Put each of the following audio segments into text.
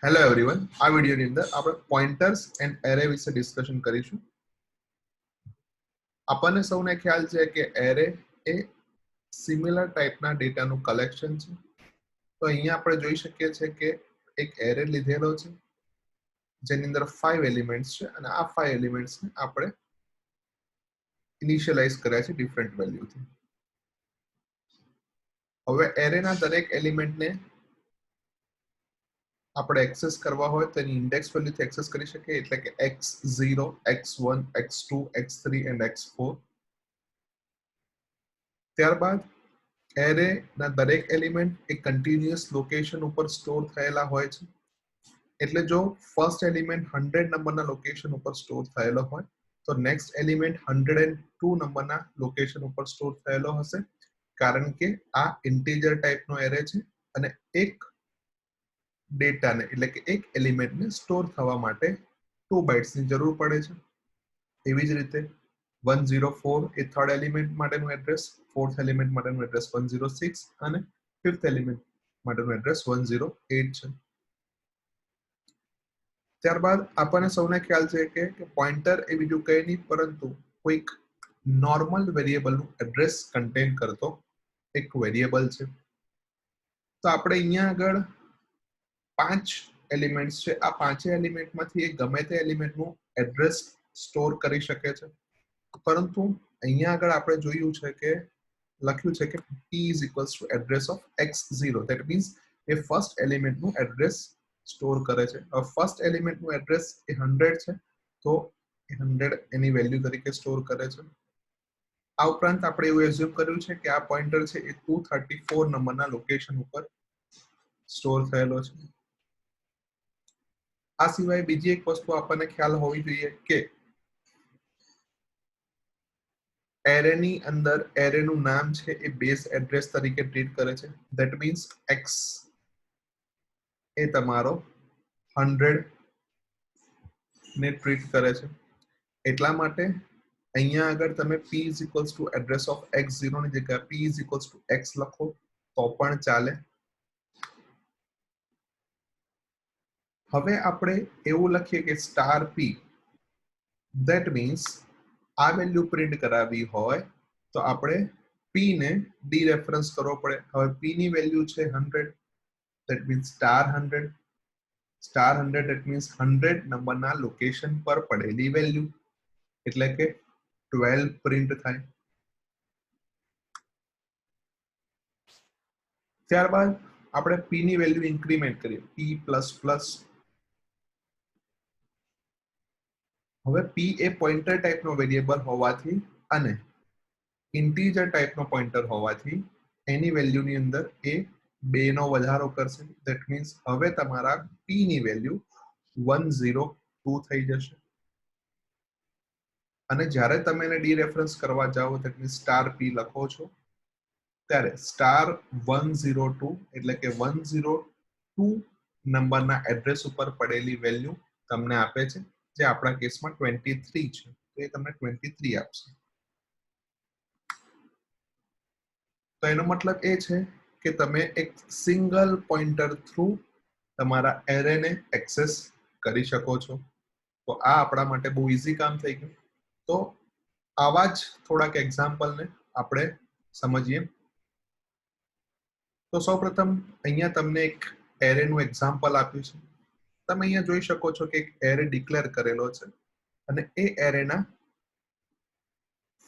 Hello everyone, આ વિડિયોની અંદર આપણે પોઇન્ટર્સ એન્ડ એરે વિશે ડિસ્કશન કરીશું. આપણને સૌને ખ્યાલ છે કે એરે એ સિમિલર ટાઈપના ડેટાનું કલેક્શન છે. તો અહીંયા આપણે જોઈ શકીએ છીએ કે એક એરે લીધેલો છે જેની અંદર 5 એલિમેન્ટ્સ છે અને આ 5 એલિમેન્ટ્સને આપણે ઇનિશિયલાઇઝ કર્યા છે ડિફરન્ટ વેલ્યુથી. હવે એરેના દરેક એલિમેન્ટને આપણે એક્સેસ કરવા હોય તો એની ઇન્ડેક્સ વેલ્યુથી એક્સેસ કરી શકીએ, એટલે કે x0, x1, x2, x3 and x4. ત્યારબાદ એરે ના દરેક એલિમેન્ટ એક કન્ટિન્યુઅસ લોકેશન ઉપર સ્ટોર થયેલા હોય છે. એટલે જો ફર્સ્ટ એલિમેન્ટ 100 નંબરના લોકેશન ઉપર સ્ટોર થયેલો હોય તો નેક્સ્ટ એલિમેન્ટ 102 નંબરના લોકેશન ઉપર સ્ટોર થયેલો હશે, કારણ કે આ ઇન્ટીજર ટાઈપનો એરે છે અને એક ડેટાને એટલે કે એક એલિમેન્ટને સ્ટોર થવા માટે 2 બાઇટ્સની જરૂર પડે છે. એવી જ રીતે 104 એ થર્ડ એલિમેન્ટ માટેનું એડ્રેસ, ફોર્થ એલિમેન્ટ માટેનું એડ્રેસ 106 અને ફિફ્થ એલિમેન્ટ માટેનું એડ્રેસ 108 છે. ત્યારબાદ આપણને સૌને ખ્યાલ છે કે પોઇન્ટર એ બીજું કંઈ નહીં પરંતુ કોઈક નોર્મલ વેરિયેબલનું એડ્રેસ કન્ટેન કરતો એક વેરિયેબલ છે. તો આપણે અહીંયા આગળ 5 એલિમેન્ટ્સ છે. આ પાંચે એલિમેન્ટમાંથી ગમે તે એલિમેન્ટનું એડ્રેસ સ્ટોર કરી શકે છે, પરંતુ અહીંયા આગળ આપણે જોયું છે કે લખ્યું છે કે p is equals to address of x0. that means એ ફર્સ્ટ એલિમેન્ટનું એડ્રેસ સ્ટોર કરે છે. હવે ફર્સ્ટ એલિમેન્ટનું એડ્રેસ એ 100 છે, તો એ 100 એની વેલ્યુ તરીકે સ્ટોર કરે છે. આ ઉપરાંત આપણે એવું એઝ્યુમ કર્યું છે કે આ પોઇન્ટર છે એ 234 નંબરના લોકેશન ઉપર સ્ટોર થયેલો છે. આ સિવાય બીજી એક વસ્તુ આપણને ખ્યાલ હોવી જોઈએ કે એરેની અંદર એરેનું નામ છે એ બેઝ એડ્રેસ તરીકે ટ્રીટ કરે છે. ધેટ મીન્સ x એ તમારો 100 ને ટ્રીટ કરે છે. એટલા માટે અહીંયા આગળ તમે p is equals to address of x0 ની જગ્યાએ p is equals to x લખો તો પણ ચાલે. હવે આપણે એવું લખીએ કે સ્ટાર p, ધેટ મીન્સ આ વેલ્યુ પ્રિન્ટ કરાવી હોય તો આપણે p ને ડી રેફરન્સ કરવો પડે. હવે p ની વેલ્યુ છે 100, that means star 100. Star 100 that means 100 નંબરના લોકેશન પર પડેલી વેલ્યુ, એટલે કે 12 પ્રિન્ટ થાય. ત્યારબાદ આપણે p ની વેલ્યુ ઇન્ક્રીમેન્ટ કરીએ, p++. હવે p એ પોઇન્ટર ટાઈપનો વેરિયેબલ હોવાથી અને ઇન્ટીજર ટાઈપનો પોઇન્ટર હોવાથી એની વેલ્યુની અંદર એ 2 નો વધારો કરશે. ધેટ મીન્સ હવે તમારા p ની વેલ્યુ 102 થઈ જશે. અને જ્યારે તમે એને ડી રેફરન્સ કરવા જાઓ, ધેટ મીન્સ સ્ટાર p લખો છો ત્યારે સ્ટાર 102 એટલે કે 102 નંબરના એડ્રેસ ઉપર પડેલી વેલ્યુ તમને આપે છે, જે આપણા કેસમાં 23 છે, તો એ તમને 23 આપશે. તો એનો મતલબ એ છે કે તમે એક સિંગલ પોઇન્ટર થ્રુ તમારા એરેને એક્સેસ કરી શકો છો. તો આ આપણા માટે બહુ ઈઝી કામ થઈ ગયું. તો આવા જ થોડાક એક્ઝામ્પલને આપણે સમજીએ. તો સૌપ્રથમ અહીંયા તમને એક એરેનું એક્ઝામ્પલ આપ્યું છે. તમે અહીંયા જોઈ શકો છો કે એક એરે ડિક્લેર કરેલો છે અને એ એરેના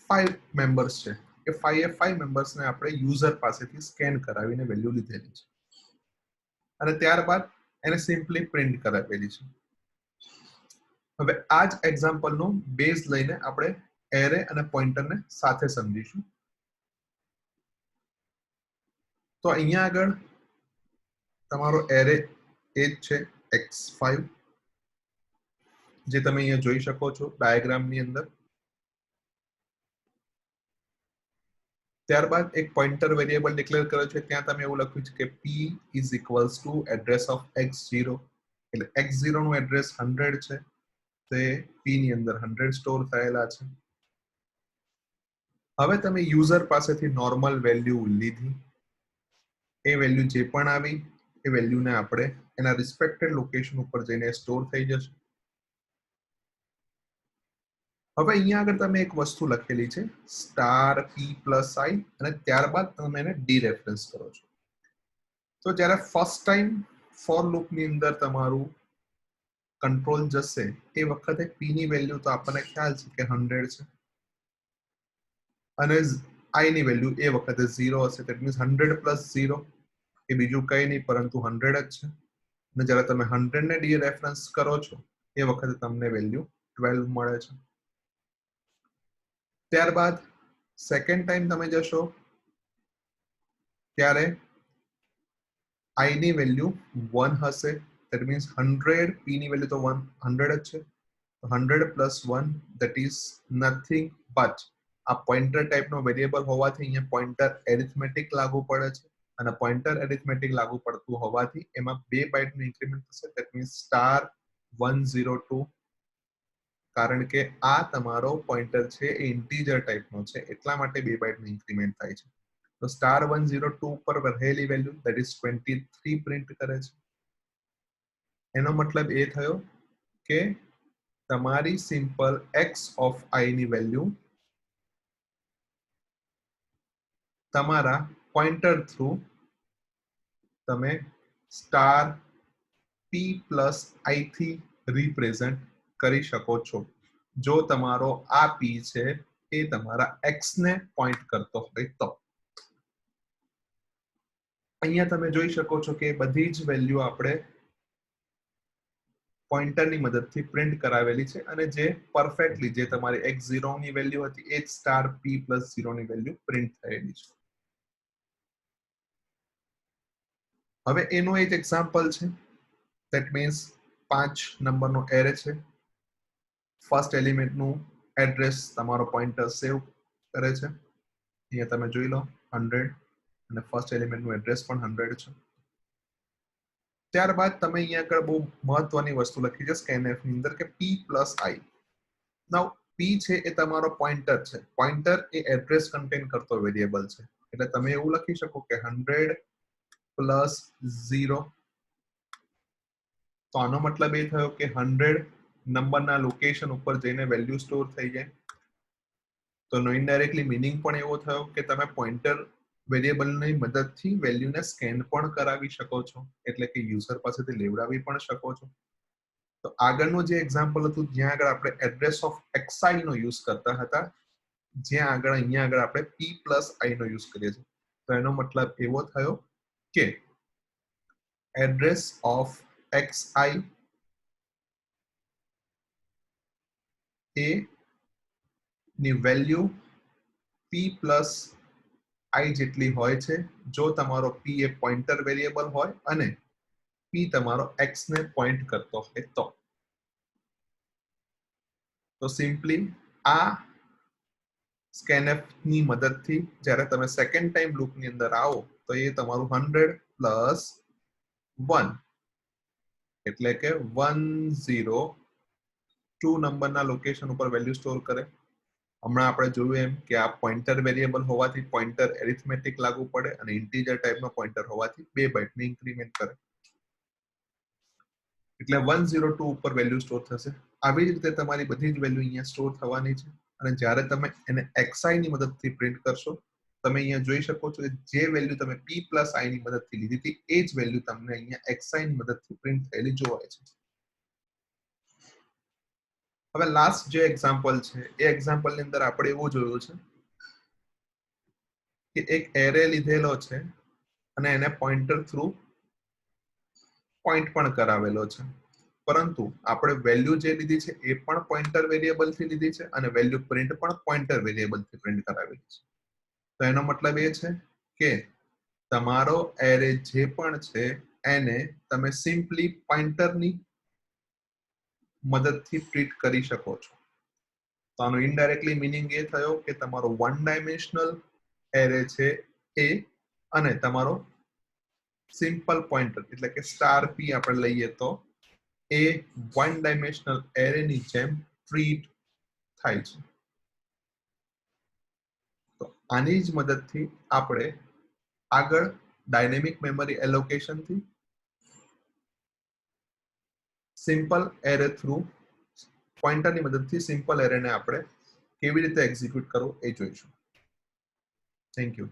5 મેમ્બર્સ છે. એ 5 મેમ્બર્સને આપણે યુઝર પાસેથી સ્કેન કરાવીને વેલ્યુ લીધેલી છે અને ત્યારબાદ એને સિમ્પલી પ્રિન્ટ કરાવેલી છે. હવે આ જ એક્ઝામ્પલનો બેઝ લઈને આપણે એરે અને પોઇન્ટરને સાથે સમજીશું. તો અહીંયા આગળ તમારો એરે એ જ છે x5, જે તમે અહીંયા જોઈ શકો છો ડાયાગ્રામની અંદર. ત્યારબાદ એક પોઇન્ટર વેરિયેબલ ડિક્લેર કર્યો છે, ત્યાં તમે એવું લખ્યું છે કે p is equals to address of x0. એટલે x0 નું એડ્રેસ 100 છે, તે p ની અંદર 100 સ્ટોર થયેલા છે. હવે તમે યુઝર પાસેથી નોર્મલ વેલ્યુ લીધી, એ વેલ્યુ જે પણ આવી એ વેલ્યુને આપણે એના રિસ્પેક્ટેડ લોકેશન ઉપર જઈને સ્ટોર થઈ જશે. હવે અહીંયા આગળ તમે એક વસ્તુ લખેલી છે સ્ટાર p પ્લસ i અને ત્યારબાદ તમે એને ડીરેફરન્સ કરો છો. તો જ્યારે ફર્સ્ટ ટાઈમ ફોર લૂપની અંદર તમારું કંટ્રોલ જશે એ વખતે p ની વેલ્યુ તો આપણને ખ્યાલ છે કે 100 છે અને i ની વેલ્યુ એ વખતે 0 હશે. ધેટ મીન્સ 100 પ્લસ 0 એ બીજું કંઈ નહીં પરંતુ 100 જ છે. અને જ્યારે તમે 100 ને ડીરેફરન્સ કરો છો એ વખતે તમને વેલ્યુ 12 મળે છે. ત્યારબાદ સેકન્ડ ટાઈમ તમે જશો ત્યારે i ની વેલ્યુ 1 હશે. ધેટ મીન્સ 100 p ની વેલ્યુ તો 100 જ છે. 100 plus 1 that is nothing but આ પોઇન્ટર ટાઈપનો વેરિયેબલ હોવાથી અહીંયા પોઇન્ટર એરિથમેટિક લાગુ પડે છે અને પોઇન્ટર એરિથમેટિક લાગુ પડતું હોવાથી એમાં 2 બાઇટનું ઇન્ક્રીમેન્ટ થશે. ધેટ મીન્સ સ્ટાર 102 કારણ કે આ તમારો પોઇન્ટર છે એ ઇન્ટીજર ટાઈપનો છે એટલા માટે 2 બાઇટનું ઇન્ક્રીમેન્ટ થાય છે. તો સ્ટાર 102 ઉપર રહેલી વેલ્યુ ધેટ ઇઝ 23 પ્રિન્ટ કરે છે. એનો મતલબ એ થયો કે તમારી સિમ્પલ x ઓફ i ની વેલ્યુ તમારા પોઇન્ટર થ્રુ તમે સ્ટાર p પ્લસ i થી રિપ્રેઝન્ટ કરી શકો છો જો તમારો આ p છે એ તમારા x ને પોઇન્ટ કરતો હોય તો. અહીંયા તમે જોઈ શકો છો કે બધી જ વેલ્યુ આપણે પોઇન્ટરની મદદથી પ્રિન્ટ કરાવેલી છે અને જે પરફેક્ટલી જે તમારી x0 ની વેલ્યુ હતી એ જ સ્ટાર p પ્લસ 0 ની વેલ્યુ પ્રિન્ટ થયેલી છે. હવે એનો એક એક્ઝામ્પલ છે. ધેટ મીન્સ 5 નંબરનો એરે છે. ફર્સ્ટ એલિમેન્ટનું એડ્રેસ તમારો પોઇન્ટર સેવ કરે છે. અહીંયા તમે જોઈ લો 100 અને ફર્સ્ટ એલિમેન્ટનું એડ્રેસ પણ 100 છે. ત્યારબાદ તમે અહીંયા આગળ બહુ મહત્વની વસ્તુ લખી છે સ્કેનએફ ની અંદર કે p plus i. Now p છે એ તમારો પોઇન્ટર છે. પોઇન્ટર એ એડ્રેસ કન્ટેન કરતો વેરિયેબલ છે એટલે તમે એવું લખી શકો કે 100 પ્લસ 0. તો આનો મતલબ એ થયો કે 100 નંબરના લોકેશન ઉપર જઈને વેલ્યુ સ્ટોર થઈ જાય. તો નો ઇનડાયરેક્ટલી મીનિંગ પણ એવો થયો કે તમે પોઇન્ટર વેરિયેબલની મદદથી વેલ્યુને સ્કેન પણ કરાવી શકો છો એટલે કે યુઝર પાસેથી લેવડાવી પણ શકો છો. તો આગળનું જે એક્ઝામ્પલ હતું જ્યાં આગળ આપણે એડ્રેસ ઓફ xi નો યુઝ કરતા હતા જ્યાં આગળ અહીંયા આગળ આપણે p પ્લસ i નો યુઝ કરીએ છીએ. તો એનો મતલબ એવો થયો કે એડ્રેસ ઓફ xi એ ની વેલ્યુ p પ્લસ i જેટલી હોય છે જો તમારો p એ પોઇન્ટર વેરિયેબલ હોય અને p તમારો x ને પોઇન્ટ કરતો હોય તો. તો સિમ્પલી આ સ્કેનએફ ની મદદથી જ્યારે તમે સેકન્ડ ટાઈમ લૂપની અંદર આવો તો એ તમારું 100 પ્લસ 1 એટલે કે 102 નંબરના લોકેશન ઉપર વેલ્યુ સ્ટોર કરે. હમણાં આપણે જોયું એમ કે આ પોઇન્ટર વેરિયેબલ હોવાથી પોઇન્ટર એરિથમેટિક લાગુ પડે અને ઇન્ટીજર ટાઈપનો પોઇન્ટર હોવાથી 2 બાઇટનું ઇન્ક્રીમેન્ટ કરે એટલે 102 ઉપર વેલ્યુ સ્ટોર થશે. આવી જ રીતે તમારી બધી જ વેલ્યુ અહીંયા સ્ટોર થવાની છે અને જ્યારે તમે એને xi ની મદદથી પ્રિન્ટ કરશો તમે અહીંયા જોઈ શકો છો કે જે વેલ્યુ તમે p પ્લસ i ની મદદથી લીધી હતી એ જ વેલ્યુ તમને અહીંયા xi ની મદદથી પ્રિન્ટ થયેલી જોવાય છે. હવે લાસ્ટ જે એક્ઝામ્પલ છે એ એક્ઝામ્પલની અંદર આપણે એવું જોયું છે કે એક એરે લીધેલો છે અને એને પોઇન્ટર થ્રુ પોઇન્ટ પણ કરાવેલો છે પરંતુ આપણે વેલ્યુ જે લીધી છે એ પણ પોઇન્ટર વેરિયેબલ થી લીધી છે અને વેલ્યુ પ્રિન્ટ પણ પોઇન્ટર વેરિયેબલ થી પ્રિન્ટ કરાવેલી છે. તો એનો મતલબ એ છે કે તમારો એરે જે પણ છે એને તમે સિમ્પલી પોઇન્ટરની મદદથી ટ્રીટ કરી શકો છો. તો આનો ઇનડાયરેક્ટલી મીનિંગ એ થયો કે તમારો વન ડાયમેન્શનલ એરે છે એ અને તમારો સિમ્પલ પોઇન્ટર એટલે કે સ્ટાર p આપણે લઈએ તો એ વન ડાયમેન્શનલ એરેની જેમ ટ્રીટ થાય છે. તો આની જ મદદથી આપણે આગળ ડાયનેમિક મેમરી એલોકેશનથી સિમ્પલ એરે થ્રુ પોઇન્ટરની મદદથી સિમ્પલ એરેને આપણે કેવી રીતે એક્ઝિક્યુટ કરવું એ જોઈશું. Thank you.